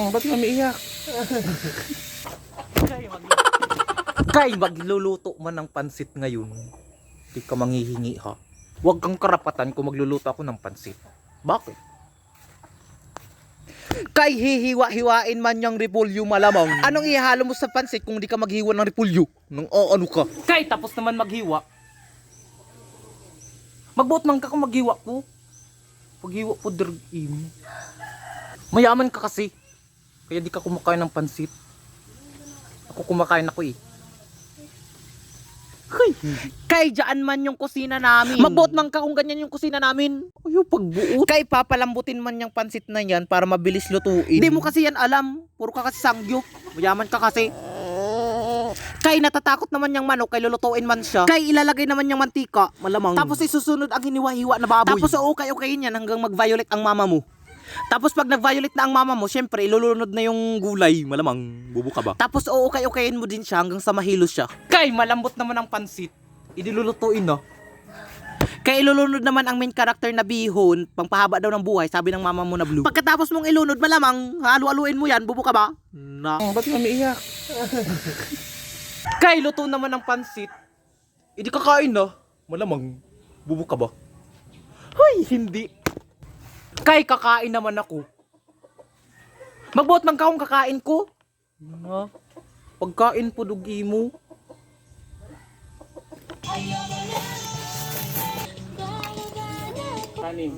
Ba't umiiyak? Kay magluluto man ng pansit ngayon. Di ka manghihingi ha. Huwag kang karapatan kung magluluto ako ng pansit. Bakit? Kay hihiwa-hiwain man yung repolyo malamang. Anong ihalo mo sa pansit kung di ka maghiwa ng repolyo? Nung ano ka? Kay tapos naman maghiwa. Magbuot man ka kung maghiwa ko. Paghiwa po dirgim. Mayaman ka kasi. Kaya di ka kumakain ng pansit. Ako kumakain ako eh. Kay dyan man yung kusina namin. Magbuot man ka kung ganyan yung kusina namin. Ayaw pagbuot. Kay papalambutin man yung pansit na yan para mabilis lutuin. Hindi mo kasi yan alam. Puro ka kasi sangyup. Mayaman ka kasi. Kay natatakot naman yung manok, kay lulutuin man siya. Kay ilalagay naman yung mantika, malamang. Tapos isusunod ang hiniwa-hiwa na baboy. Tapos okay-okayin yan hanggang mag-violet ang mama mo. Tapos pag nag-violet na ang mama mo, syempre ilulunod na yung gulay, malamang. Bubo ka ba? Tapos okay-okayin mo din siya hanggang sa mahilos siya. Kay malambot naman ang pansit. Idilulutuin na. Kaya ilulunod naman ang main character na bihon, pangpahaba daw ng buhay, sabi ng mama mo na blue. Pagkatapos mong ilunod, malamang, halu-haluin mo yan, bubo ka ba? Na. Ba't umiiyak? Kay luto naman ang pansit. Hindi kakain na. Malamang. Bubo ka ba? Hoy, hindi. Kay kakain naman ako. Magbuot man ka kung kakain ko. Na. Pagkain po dugi mo. Kanin.